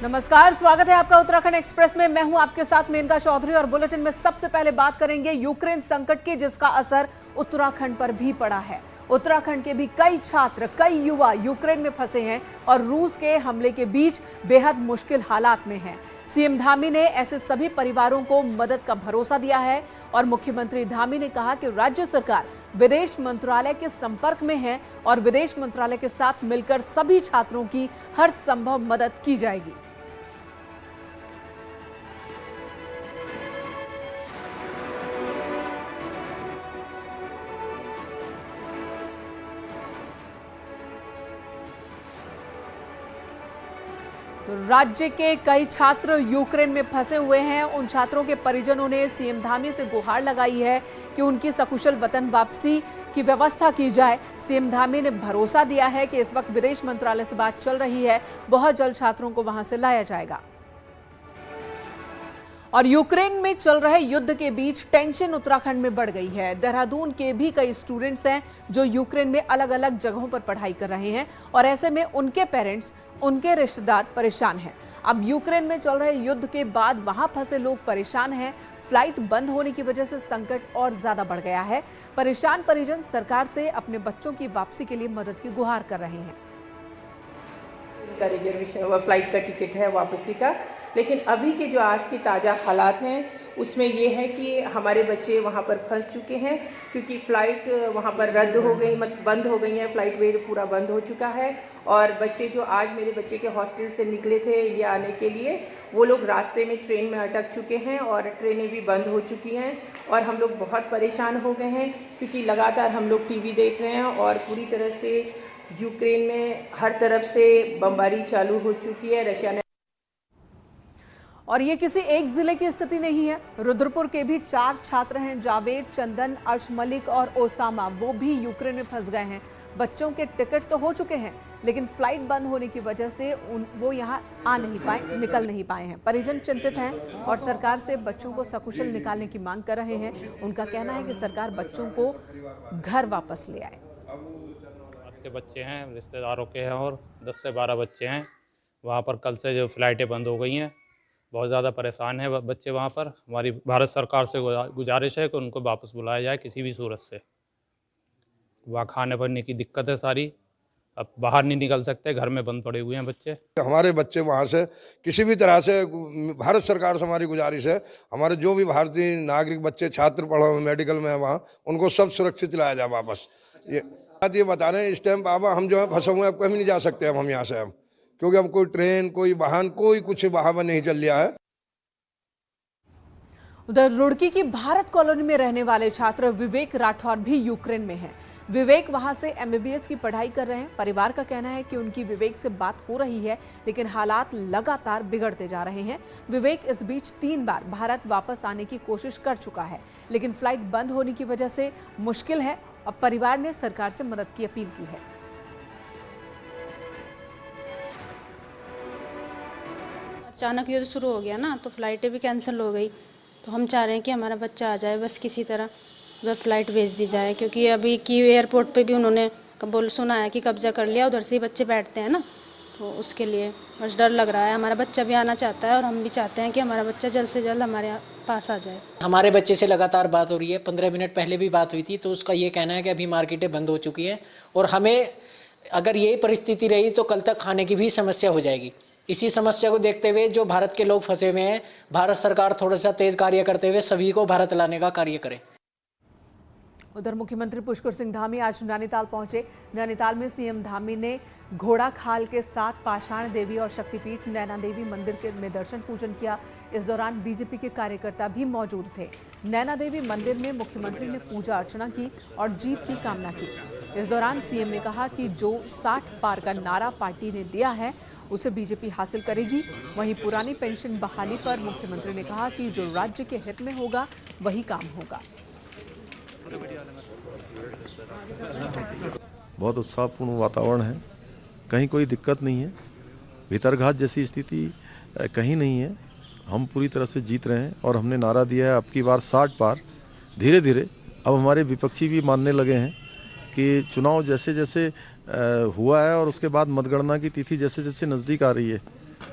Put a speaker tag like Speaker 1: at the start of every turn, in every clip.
Speaker 1: नमस्कार, स्वागत है आपका उत्तराखंड एक्सप्रेस में। मैं हूं आपके साथ मेनका चौधरी और बुलेटिन में सबसे पहले बात करेंगे यूक्रेन संकट की, जिसका असर उत्तराखंड पर भी पड़ा है। उत्तराखंड के भी कई छात्र, कई युवा यूक्रेन में फंसे हैं और रूस के हमले के बीच बेहद मुश्किल हालात में हैं। सीएम धामी ने ऐसे सभी परिवारों को मदद का भरोसा दिया है और मुख्यमंत्री धामी ने कहा कि राज्य सरकार विदेश मंत्रालय के संपर्क में है और विदेश मंत्रालय के साथ मिलकर सभी छात्रों की हर संभव मदद की जाएगी। तो राज्य के कई छात्र यूक्रेन में फंसे हुए हैं। उन छात्रों के परिजनों ने सीएम धामी से गुहार लगाई है कि उनकी सकुशल वतन वापसी की व्यवस्था की जाए। सीएम धामी ने भरोसा दिया है कि इस वक्त विदेश मंत्रालय से बात चल रही है, बहुत जल्द छात्रों को वहां से लाया जाएगा। और यूक्रेन में चल रहे युद्ध के बीच टेंशन उत्तराखंड में बढ़ गई है। देहरादून के भी कई स्टूडेंट्स हैं जो यूक्रेन में अलग अलग जगहों पर पढ़ाई कर रहे हैं और ऐसे में उनके पेरेंट्स, उनके रिश्तेदार परेशान हैं। अब यूक्रेन में चल रहे युद्ध के बाद वहां फंसे लोग परेशान हैं। फ्लाइट बंद होने की वजह से संकट और ज्यादा बढ़ गया है। परेशान परिजन सरकार से अपने बच्चों की वापसी के लिए मदद की गुहार कर रहे हैं।
Speaker 2: का रिजर्वेशन व फ्लाइट का टिकट है वापसी का, लेकिन अभी के जो आज के ताज़ा हालात हैं उसमें ये है कि हमारे बच्चे वहाँ पर फंस चुके हैं क्योंकि फ़्लाइट वहाँ पर रद्द हो गई, मतलब बंद हो गई है। फ़्लाइट वे पूरा बंद हो चुका है और बच्चे जो आज मेरे बच्चे के हॉस्टल से निकले थे इंडिया आने के लिए, वो लोग रास्ते में ट्रेन में अटक चुके हैं और ट्रेनें भी बंद हो चुकी हैं और हम लोग बहुत परेशान हो गए हैं क्योंकि लगातार हम लोग टीवी देख रहे हैं और पूरी तरह से यूक्रेन में हर तरफ से बमबारी चालू हो चुकी है। रशिया ने
Speaker 1: और ये किसी एक जिले की स्थिति नहीं है। रुद्रपुर के भी 4 छात्र हैं, जावेद, चंदन, अर्श मलिक और ओसामा, वो भी यूक्रेन में फंस गए हैं। बच्चों के टिकट तो हो चुके हैं लेकिन फ्लाइट बंद होने की वजह से वो यहाँ आ नहीं पाए, निकल नहीं पाए हैं। परिजन चिंतित हैं और सरकार से बच्चों को सकुशल निकालने की मांग कर रहे हैं। उनका कहना है कि सरकार बच्चों को घर वापस ले आए।
Speaker 3: के बच्चे हैं, रिश्तेदारों के हैं और 10 से 12 बच्चे हैं। वहाँ पर कल से जो फ़्लाइटें बंद हो गई हैं, बहुत ज़्यादा परेशान हैं बच्चे वहाँ पर। हमारी भारत सरकार से गुजारिश है कि उनको वापस बुलाया जाए किसी भी सूरत से। वहाँ खाने पीने की दिक्कत है सारी, अब बाहर नहीं निकल सकते, घर में बंद पड़े हुए हैं बच्चे।
Speaker 4: हमारे बच्चे वहाँ से किसी भी तरह से, भारत सरकार से हमारी गुजारिश है, हमारे जो भी भारतीय नागरिक बच्चे छात्र पढ़े हुए मेडिकल में हैं वहाँ, उनको सब सुरक्षित लाया जाए वापस। ये बता रहे हैं इस टाइम बाबा हम जो है फंसे हुए हैं, अब कहीं नहीं जा सकते अब हम यहाँ से, हम क्योंकि अब कोई ट्रेन, कोई वाहन, कोई कुछ वहाँ नहीं चल रहा है।
Speaker 1: उधर रुड़की की भारत कॉलोनी में रहने वाले छात्र विवेक राठौर भी यूक्रेन में हैं। विवेक वहां से एमबीबीएस की पढ़ाई कर रहे हैं। परिवार का कहना है कि उनकी विवेक से बात हो रही है लेकिन हालात लगातार बिगड़ते जा रहे हैं। विवेक इस बीच 3 बार भारत वापस आने की कोशिश कर चुका है लेकिन फ्लाइट बंद होने की वजह से मुश्किल है। अब परिवार ने सरकार से मदद की अपील की है।
Speaker 5: अचानक युद्ध शुरू हो गया ना, तो फ्लाइटें भी कैंसिल हो गई, तो हम चाह रहे हैं कि हमारा बच्चा आ जाए, बस किसी तरह उधर फ्लाइट भेज दी जाए क्योंकि अभी की एयरपोर्ट पे भी उन्होंने सुना है कि कब्जा कर लिया, उधर से ही बच्चे बैठते हैं ना, तो उसके लिए बस डर लग रहा है। हमारा बच्चा भी आना चाहता है और हम भी चाहते हैं कि हमारा बच्चा जल्द से जल्द हमारे पास आ जाए।
Speaker 6: हमारे बच्चे से लगातार बात हो रही है, 15 मिनट पहले भी बात हुई थी, तो उसका ये कहना है कि अभी मार्केटें बंद हो चुकी हैं और हमें अगर ये परिस्थिति रही तो कल तक खाने की भी समस्या हो जाएगी। इसी समस्या को देखते हुए जो भारत के लोग फंसे हुए हैं, भारत सरकार थोड़ा सा तेज कार्य करते हुए सभी को भारत लाने का कार्य करे।
Speaker 1: उधर मुख्यमंत्री पुष्कर सिंह धामी आज नैनीताल पहुंचे। नैनीताल में सीएम धामी ने घोड़ाखाल के साथ पाषाण देवी और शक्तिपीठ नैना देवी मंदिर में दर्शन पूजन किया। इस दौरान बीजेपी के कार्यकर्ता भी मौजूद थे। नैना देवी मंदिर में मुख्यमंत्री ने पूजा अर्चना की और जीत की कामना की। इस दौरान सीएम ने कहा कि जो 60 पार का नारा पार्टी ने दिया है उसे बीजेपी हासिल करेगी। वहीं पुरानी पेंशन बहाली पर मुख्यमंत्री ने कहा कि जो राज्य के हित में होगा वही काम होगा।
Speaker 7: बहुत उत्साहपूर्ण वातावरण है, कहीं कोई दिक्कत नहीं है, भीतरघात जैसी स्थिति कहीं नहीं है। हम पूरी तरह से जीत रहे हैं और हमने नारा दिया है अब की बार 60 पार। धीरे धीरे अब हमारे विपक्षी भी मानने लगे हैं कि चुनाव जैसे जैसे हुआ है और उसके बाद मतगणना की तिथि जैसे जैसे नज़दीक आ रही है,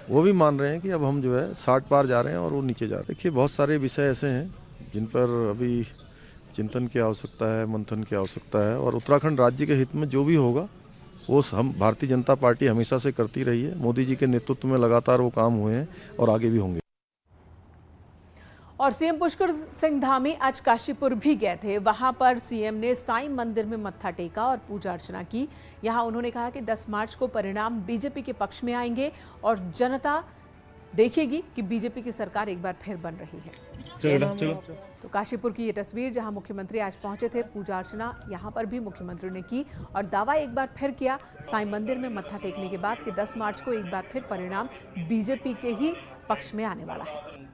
Speaker 7: वो भी मान रहे हैं कि अब हम जो है 60 पार जा रहे हैं और वो नीचे जा रहे हैं। देखिए बहुत सारे विषय ऐसे हैं जिन पर अभी चिंतन की आवश्यकता है, मंथन की आवश्यकता है, और उत्तराखंड राज्य के हित में जो भी होगा वो हम भारतीय जनता पार्टी हमेशा से करती रही है। मोदी जी के नेतृत्व में लगातार वो काम हुए हैं और आगे भी होंगे।
Speaker 1: और सीएम पुष्कर सिंह धामी आज काशीपुर भी गए थे। वहां पर सीएम ने साईं मंदिर में मत्था टेका और पूजा अर्चना की। यहां उन्होंने कहा कि 10 मार्च को परिणाम बीजेपी के पक्ष में आएंगे और जनता देखेगी कि बीजेपी की सरकार एक बार फिर बन रही है। तो काशीपुर की ये तस्वीर जहां मुख्यमंत्री आज पहुंचे थे, पूजा अर्चना यहां पर भी मुख्यमंत्री ने की और दावा एक बार फिर किया साईं मंदिर में मत्था टेकने के बाद कि 10 मार्च को एक बार फिर परिणाम बीजेपी के ही पक्ष में आने वाला है।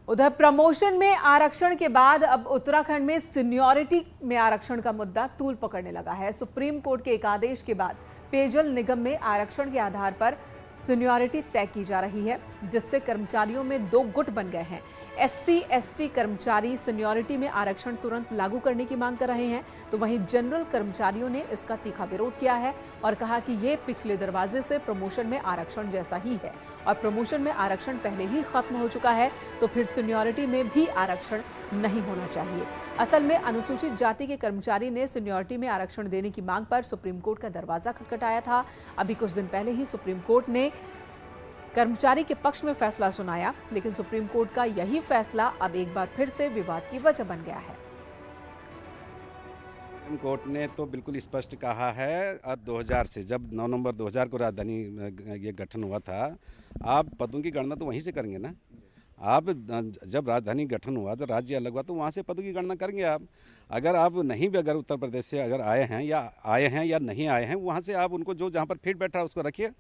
Speaker 1: उधर प्रमोशन में आरक्षण के बाद अब उत्तराखंड में सीनियरिटी में आरक्षण का मुद्दा तूल पकड़ने लगा है। सुप्रीम कोर्ट के एक आदेश के बाद पेयजल निगम में आरक्षण के आधार पर सीनियरिटी तय की जा रही है, जिससे कर्मचारियों में 2 गुट बन गए हैं। SC/ST कर्मचारी सीनियरिटी में आरक्षण तुरंत लागू करने की मांग कर रहे हैं, तो वहीं जनरल कर्मचारियों ने इसका तीखा विरोध किया है और कहा कि ये पिछले दरवाजे से प्रमोशन में आरक्षण जैसा ही है और प्रमोशन में आरक्षण पहले ही खत्म हो चुका है, तो फिर सीनियरिटी में भी आरक्षण नहीं होना चाहिए। असल में अनुसूचित जाति के कर्मचारी ने सीनियरिटी में आरक्षण देने की मांग पर सुप्रीम कोर्ट का दरवाजा खटखटाया था। अभी कुछ दिन पहले ही सुप्रीम कोर्ट ने कर्मचारी के पक्ष में फैसला सुनाया, लेकिन सुप्रीम कोर्ट का यही फैसला अब एक बार फिर से विवाद की वजह बन गया है।
Speaker 8: सुप्रीम कोर्ट ने तो बिल्कुल स्पष्ट कहा है, 2000 से जब 9 नवंबर 2000 को राजधानी ये गठन हुआ था, आप पदों की गणना तो वहीं से करेंगे ना। आप जब राजधानी गठन हुआ तो राज्य अलग हुआ तो वहाँ से पदों की गणना करेंगे आप। अगर आप नहीं भी अगर उत्तर प्रदेश से अगर आए हैं या नहीं आए हैं, वहाँ से आप उनको जो जहाँ पर फिट बैठा है उसको रखिए,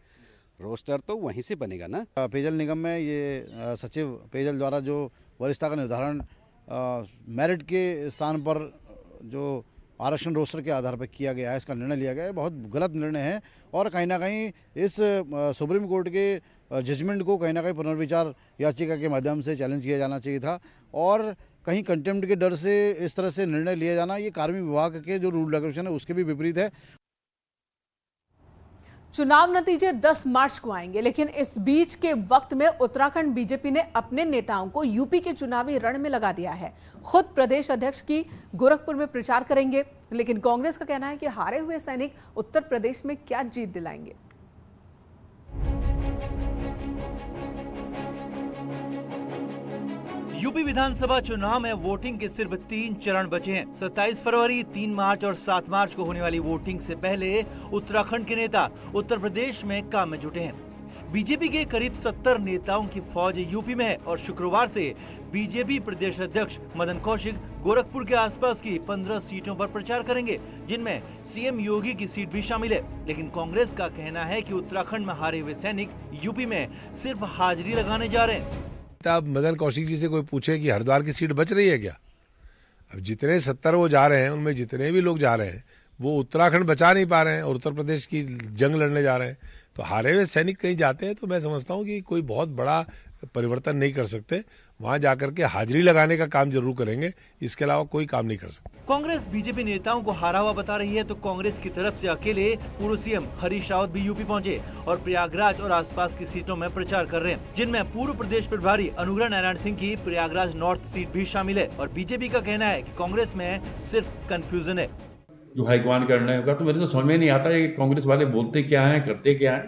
Speaker 8: रोस्टर तो वहीं से बनेगा ना।
Speaker 9: पेयजल निगम में ये सचिव पेयजल द्वारा जो वरिष्ठता का निर्धारण मेरिट के स्थान पर जो आरक्षण रोस्टर के आधार पर किया गया है, इसका निर्णय लिया गया है, बहुत गलत निर्णय है और कहीं ना कहीं इस सुप्रीम कोर्ट के जजमेंट को कहीं ना कहीं पुनर्विचार याचिका के माध्यम से चैलेंज किया जाना चाहिए था और कहीं कंटेम्प्ट के डर से इस तरह से निर्णय लिया जाना ये कार्मिक विभाग के जो रूल रेगुलेशन है उसके भी विपरीत है।
Speaker 1: चुनाव नतीजे 10 मार्च को आएंगे, लेकिन इस बीच के वक्त में उत्तराखंड बीजेपी ने अपने नेताओं को यूपी के चुनावी रण में लगा दिया है। खुद प्रदेश अध्यक्ष की गोरखपुर में प्रचार करेंगे, लेकिन कांग्रेस का कहना है कि हारे हुए सैनिक उत्तर प्रदेश में क्या जीत दिलाएंगे।
Speaker 10: यूपी विधानसभा चुनाव में वोटिंग के सिर्फ 3 चरण बचे हैं। 27 फरवरी, 3 मार्च और 7 मार्च को होने वाली वोटिंग से पहले उत्तराखंड के नेता उत्तर प्रदेश में काम में जुटे हैं। बीजेपी के करीब 70 नेताओं की फौज यूपी में है और शुक्रवार से बीजेपी प्रदेश अध्यक्ष मदन कौशिक गोरखपुर के आसपास की 15 सीटों पर प्रचार करेंगे, जिनमें सीएम योगी की सीट भी शामिल है। लेकिन कांग्रेस का कहना है कि उत्तराखंड में हारे हुए सैनिक यूपी में सिर्फ हाजिरी लगाने जा रहे हैं।
Speaker 11: अब मदन कौशिक जी से कोई पूछे कि हरिद्वार की सीट बच रही है क्या? अब जितने 70 वो जा रहे हैं, उनमें जितने भी लोग जा रहे हैं वो उत्तराखंड बचा नहीं पा रहे हैं और उत्तर प्रदेश की जंग लड़ने जा रहे हैं। तो हारे हुए सैनिक कहीं जाते हैं तो मैं समझता हूँ कि कोई बहुत बड़ा परिवर्तन नहीं कर सकते। वहां जाकर के हाजिरी लगाने का काम जरूर करेंगे, इसके अलावा कोई काम नहीं कर सकते।
Speaker 10: कांग्रेस बीजेपी नेताओं को हारा हुआ बता रही है, तो कांग्रेस की तरफ से अकेले पूर्व सीएम हरीश रावत भी यूपी पहुंचे और प्रयागराज और आसपास की सीटों में प्रचार कर रहे हैं, जिनमें पूर्व प्रदेश प्रभारी अनुग्रह नारायण सिंह की प्रयागराज नॉर्थ सीट भी शामिल है। और बीजेपी का कहना है कि कांग्रेस में सिर्फ कंफ्यूजन है।
Speaker 12: जो हाईकमान का निर्णय होगा, तो मेरे तो समझ में नहीं आता है कि कांग्रेस वाले बोलते क्या है, करते क्या है।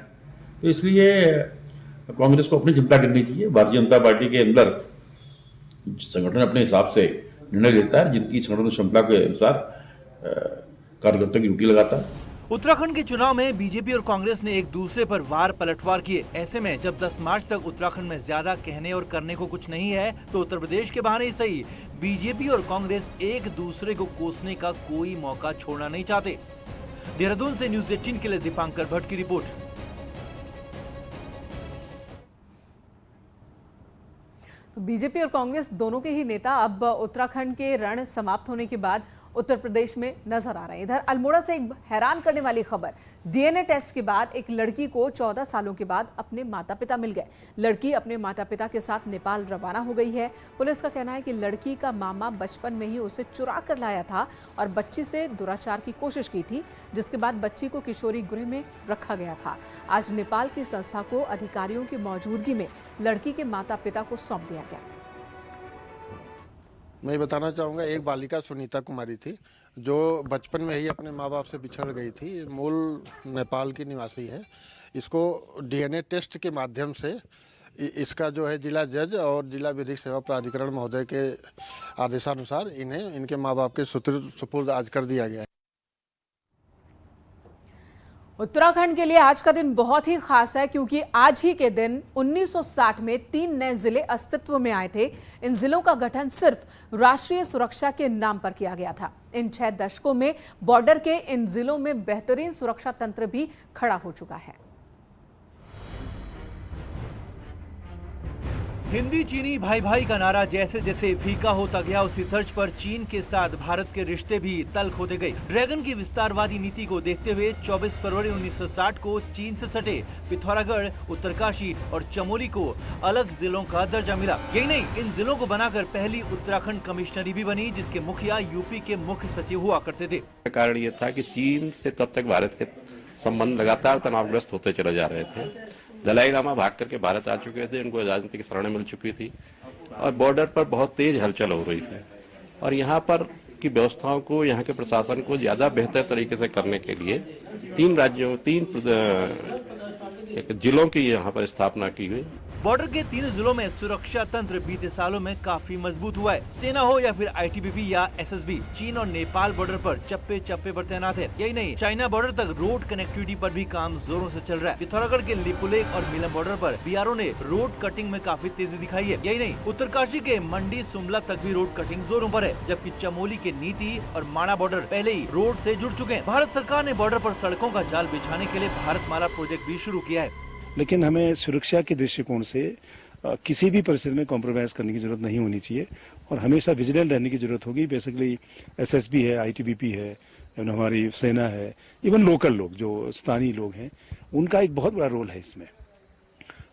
Speaker 12: तो इसलिए कांग्रेस को अपनी चिंता करनी चाहिए। भारतीय जनता पार्टी के अंदर संगठन अपने हिसाब से निर्णय लेता है, जिनकी संगठन क्षमता के अनुसार कार्यकर्ता की ड्यूटी लगाता है।
Speaker 10: उत्तराखंड के चुनाव में बीजेपी और कांग्रेस ने एक दूसरे पर वार पलटवार किए। ऐसे में जब 10 मार्च तक उत्तराखंड में ज्यादा कहने और करने को कुछ नहीं है, तो उत्तर प्रदेश के बहाने ही सही बीजेपी और कांग्रेस एक दूसरे को कोसने का कोई मौका छोड़ना नहीं चाहते। देहरादून से न्यूज़ 18 के लिए दीपांकर भट्ट की रिपोर्ट।
Speaker 1: बीजेपी और कांग्रेस दोनों के ही नेता अब उत्तराखंड के रण समाप्त होने के बाद उत्तर प्रदेश में नजर आ रहे हैं। इधर अल्मोड़ा से एक हैरान करने वाली खबर, डीएनए टेस्ट के बाद एक लड़की को 14 सालों के बाद अपने माता पिता मिल गए। लड़की अपने माता पिता के साथ नेपाल रवाना हो गई है। पुलिस का कहना है कि लड़की का मामा बचपन में ही उसे चुरा कर लाया था और बच्ची से दुराचार की कोशिश की थी, जिसके बाद बच्ची को किशोरी गृह में रखा गया था। आज नेपाल की संस्था को अधिकारियों की मौजूदगी में लड़की के माता पिता को सौंप दिया गया।
Speaker 13: मैं बताना चाहूँगा, एक बालिका सुनीता कुमारी थी जो बचपन में ही अपने माँ बाप से बिछड़ गई थी। मूल नेपाल की निवासी है। इसको डीएनए टेस्ट के माध्यम से इसका जो है जिला जज और जिला विधिक सेवा प्राधिकरण महोदय के आदेशानुसार इन्हें इनके माँ बाप के सुपुर्द आज कर दिया गया है।
Speaker 1: उत्तराखंड के लिए आज का दिन बहुत ही खास है, क्योंकि आज ही के दिन 1960 में 3 नए जिले अस्तित्व में आए थे। इन जिलों का गठन सिर्फ राष्ट्रीय सुरक्षा के नाम पर किया गया था। इन 6 दशकों में बॉर्डर के इन जिलों में बेहतरीन सुरक्षा तंत्र भी खड़ा हो चुका है।
Speaker 10: हिंदी चीनी भाई भाई का नारा जैसे जैसे फीका होता गया, उसी तर्ज पर चीन के साथ भारत के रिश्ते भी तल्ख होते गए। ड्रैगन की विस्तारवादी नीति को देखते हुए 24 फरवरी 1960 को चीन से सटे पिथौरागढ़, उत्तरकाशी और चमोली को अलग जिलों का दर्जा मिला। यही नहीं, इन जिलों को बनाकर पहली उत्तराखंड कमिश्नरी भी बनी, जिसके मुखिया यूपी के मुख्य सचिव हुआ करते थे।
Speaker 14: कारण ये था कि चीन से तब तक भारत के संबंध लगातार तनावग्रस्त होते चले जा रहे थे। दलाई लामा भाग करके भारत आ चुके थे, उनको राजनीतिक शरणें मिल चुकी थी और बॉर्डर पर बहुत तेज हलचल हो रही थी। और यहाँ पर की व्यवस्थाओं को, यहाँ के प्रशासन को ज्यादा बेहतर तरीके से करने के लिए 3 राज्यों 3 जिलों की यहाँ पर स्थापना की गई।
Speaker 10: बॉर्डर के 3 जिलों में सुरक्षा तंत्र बीते सालों में काफी मजबूत हुआ है। सेना हो या फिर आईटीबीपी या एसएसबी, चीन और नेपाल बॉर्डर पर चप्पे चप्पे पर तैनात है। यही नहीं, चाइना बॉर्डर तक रोड कनेक्टिविटी पर भी काम जोरों से चल रहा है। पिथौरागढ़ के लिपुलेख और मिलम बॉर्डर पर बीआरओ ने रोड कटिंग में काफी तेजी दिखाई है। यही नहीं, उत्तरकाशी के मंडी सुमला तक भी रोड कटिंग जोरों पर है, जबकि चमोली के नीति और माणा बॉर्डर पहले ही रोड से जुड़ चुके हैं। भारत सरकार ने बॉर्डर पर सड़कों का जाल बिछाने के लिए भारतमाला प्रोजेक्ट भी शुरू किया है।
Speaker 15: लेकिन हमें सुरक्षा के दृष्टिकोण से किसी भी परिस्थिति में कॉम्प्रोमाइज करने की जरूरत नहीं होनी चाहिए और हमेशा विजिलेंट रहने की जरूरत होगी। बेसिकली एसएसबी है, आईटीबीपी है, हमारी सेना है, इवन लोकल लोग जो स्थानीय लोग हैं, उनका एक बहुत बड़ा रोल है इसमें।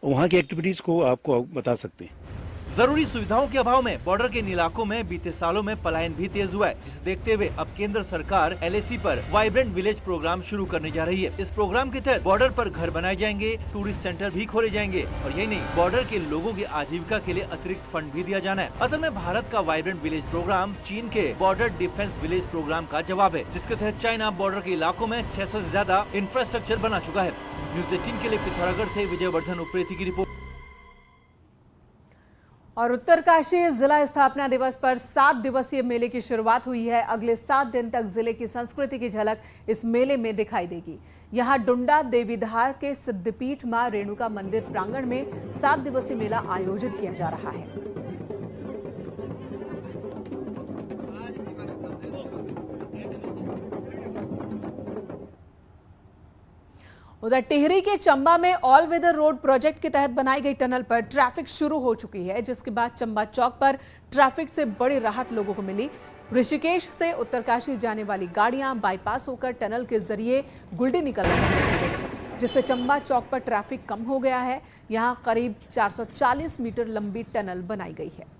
Speaker 15: वहाँ की एक्टिविटीज को आपको बता सकते हैं।
Speaker 10: जरूरी सुविधाओं के अभाव में बॉर्डर के इन इलाकों में बीते सालों में पलायन भी तेज हुआ है, जिसे देखते हुए अब केंद्र सरकार एलएसी पर वाइब्रेंट विलेज प्रोग्राम शुरू करने जा रही है। इस प्रोग्राम के तहत बॉर्डर पर घर बनाए जाएंगे, टूरिस्ट सेंटर भी खोले जाएंगे और यही नहीं, बॉर्डर के लोगों की आजीविका के लिए अतिरिक्त फंड भी दिया जाना है। असल में भारत का वाइब्रेंट विलेज प्रोग्राम चीन के बॉर्डर डिफेंस विलेज प्रोग्राम का जवाब है, जिसके तहत चाइना बॉर्डर के इलाकों में 600 से ज्यादा इंफ्रास्ट्रक्चर बना चुका है। न्यूज़ 18 के लिए पिथौरागढ़ से विजयवर्धन उप्रेती की रिपोर्ट।
Speaker 1: और उत्तरकाशी जिला स्थापना दिवस पर 7 दिवसीय मेले की शुरुआत हुई है। अगले 7 दिन तक जिले की संस्कृति की झलक इस मेले में दिखाई देगी। यहाँ डुंडा देवीधार के सिद्धपीठ मां रेणुका मंदिर प्रांगण में 7 दिवसीय मेला आयोजित किया जा रहा है। उधर टिहरी के चंबा में ऑल वेदर रोड प्रोजेक्ट के तहत बनाई गई टनल पर ट्रैफिक शुरू हो चुकी है, जिसके बाद चंबा चौक पर ट्रैफिक से बड़ी राहत लोगों को मिली। ऋषिकेश से उत्तरकाशी जाने वाली गाड़ियां बाईपास होकर टनल के जरिए गुलडी निकल रही हैं, जिससे चंबा चौक पर ट्रैफिक कम हो गया है। यहां करीब 440 मीटर लंबी टनल बनाई गई है।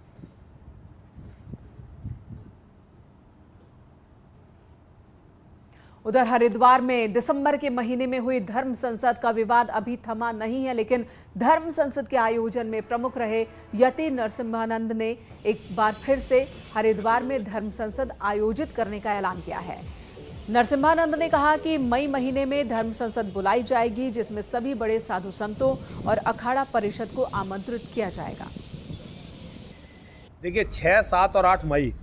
Speaker 1: उधर हरिद्वार में दिसंबर के महीने में हुई धर्म संसद का विवाद अभी थमा नहीं है, लेकिन धर्म संसद के आयोजन में प्रमुख रहे यति नरसिम्हानंद ने एक बार फिर से हरिद्वार में धर्म संसद आयोजित करने का ऐलान किया है। नरसिम्हानंद ने कहा कि मई महीने में धर्म संसद बुलाई जाएगी, जिसमें सभी बड़े साधु संतों और अखाड़ा परिषद को आमंत्रित किया जाएगा।
Speaker 11: देखिए 6, 7 और 8 मई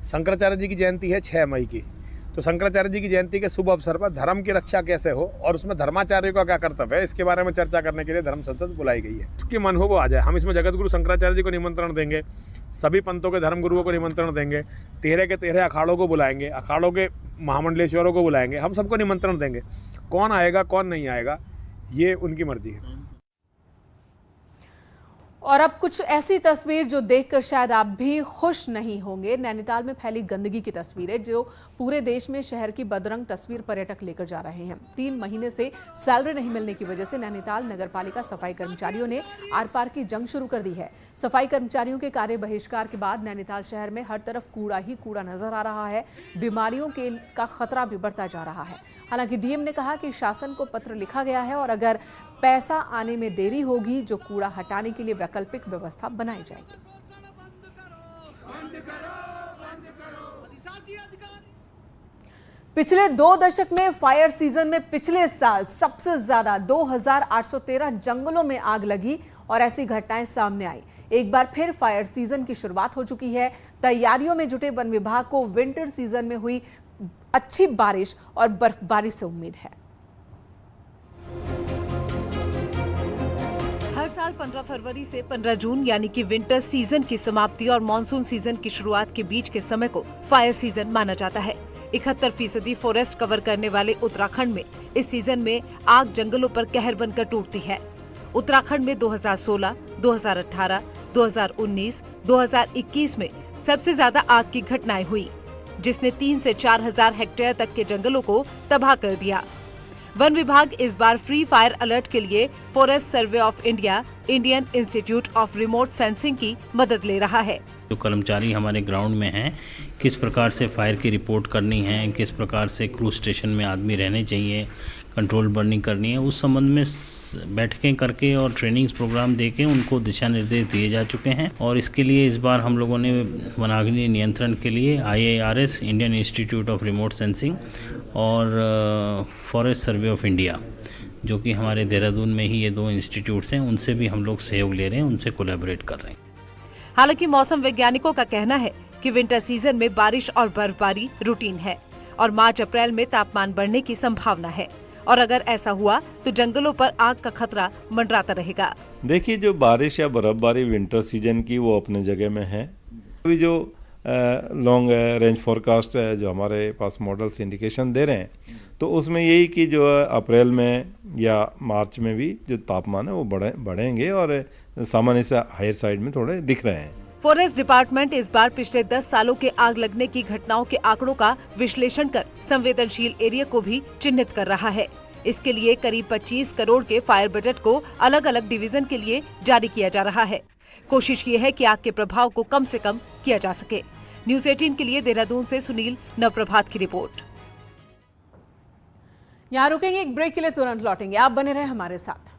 Speaker 11: शंकराचार्य जी की जयंती है 6 मई की। तो शंकराचार्य जी की जयंती के शुभ अवसर पर धर्म की रक्षा कैसे हो और उसमें धर्माचार्य का क्या कर्तव्य है, इसके बारे में चर्चा करने के लिए धर्म संसद बुलाई गई है। उसकी मन हो वो आ जाए। हम इसमें जगत गुरु शंकराचार्य जी को निमंत्रण देंगे, सभी पंथों के धर्म गुरुओं को निमंत्रण देंगे, 13 के 13 अखाड़ों को बुलाएंगे, अखाड़ों के महामंडलेश्वरों को बुलाएंगे, हम सबको निमंत्रण देंगे। कौन आएगा कौन नहीं आएगा ये उनकी मर्जी है।
Speaker 1: और अब कुछ ऐसी तस्वीर जो देखकर शायद आप भी खुश नहीं होंगे। नैनीताल में फैली गंदगी की तस्वीरें जो पूरे देश में शहर की बदरंग तस्वीर पर्यटक लेकर जा रहे हैं। 3 महीने से सैलरी नहीं मिलने की वजह से नैनीताल नगरपालिका सफाई कर्मचारियों ने आर पार की जंग शुरू कर दी है। सफाई कर्मचारियों के कार्य बहिष्कार के बाद नैनीताल शहर में हर तरफ कूड़ा ही कूड़ा नजर आ रहा है। बीमारियों का खतरा भी बढ़ता जा रहा है। हालांकि डीएम ने कहा कि शासन को पत्र लिखा गया है और अगर पैसा आने में देरी होगी जो कूड़ा हटाने के लिए वैकल्पिक व्यवस्था बनाई जाएगी। पिछले 2 दशक में फायर सीजन में पिछले साल सबसे ज्यादा 2813 जंगलों में आग लगी और ऐसी घटनाएं सामने आई। एक बार फिर फायर सीजन की शुरुआत हो चुकी है। तैयारियों में जुटे वन विभाग को विंटर सीजन में हुई अच्छी बारिश और बर्फबारी से उम्मीद है।
Speaker 16: हर साल 15 फरवरी से 15 जून यानी कि विंटर सीजन की समाप्ति और मानसून सीजन की शुरुआत के बीच के समय को फायर सीजन माना जाता है। 71% फॉरेस्ट कवर करने वाले उत्तराखंड में इस सीजन में आग जंगलों पर कहर बनकर टूटती है। उत्तराखंड में 2016, 2018, 2019, 2021 में सबसे ज्यादा आग की घटनाएं हुई, जिसने 3 से 4 हजार हेक्टेयर तक के जंगलों को तबाह कर दिया। वन विभाग इस बार फ्री फायर अलर्ट के लिए forest survey of India, Indian institute of remote sensing की मदद ले रहा है।
Speaker 17: जो कर्मचारी हमारे ग्राउंड में हैं, किस प्रकार से फायर की रिपोर्ट करनी है, किस प्रकार से क्रूज स्टेशन में आदमी रहने चाहिए, कंट्रोल बर्निंग करनी है, उस संबंध में बैठकें करके और ट्रेनिंग्स प्रोग्राम देके उनको दिशा निर्देश दिए जा चुके हैं। और इसके लिए इस बार हम लोगों ने वनाग्नि नियंत्रण के लिए IIRS, Indian institute of remote sensing और फॉरेस्ट सर्वे ऑफ इंडिया, जो कि हमारे देहरादून में ही ये 2 इंस्टीट्यूट्स हैं, उनसे भी हम लोग सहयोग ले रहे हैं, उनसे कोलैबोरेट कर रहे हैं।
Speaker 16: हालांकि मौसम वैज्ञानिकों का कहना है कि विंटर सीजन में बारिश और बर्फबारी रूटीन है और मार्च-अप्रैल में तापमान बढ़ने की संभावना है और अगर ऐसा हुआ तो जंगलों पर आग का खतरा मंडराता रहेगा।
Speaker 18: देखिए, जो बारिश या बर्फबारी विंटर सीजन की वो अपने जगह में है। अभी जो लॉन्ग रेंज फोरकास्ट है जो हमारे पास मॉडल्स इंडिकेशन दे रहे हैं, तो उसमें यही कि जो अप्रैल में या मार्च में भी जो तापमान है वो बढ़ेंगे और सामान्य से हायर साइड में थोड़े दिख रहे हैं।
Speaker 16: फॉरेस्ट डिपार्टमेंट इस बार पिछले 10 सालों के आग लगने की घटनाओं के आंकड़ों का विश्लेषण कर संवेदनशील एरिया को भी चिन्हित कर रहा है। इसके लिए करीब 25 करोड़ के फायर बजट को अलग अलग डिवीजन के लिए जारी किया जा रहा है। कोशिश ये है कि आग के प्रभाव को कम से कम किया जा सके। न्यूज़ 18 के लिए देहरादून से सुनील नवप्रभात की रिपोर्ट।
Speaker 1: यहाँ रुकेंगे एक ब्रेक के लिए, तुरंत लौटेंगे। आप बने रहे हमारे साथ।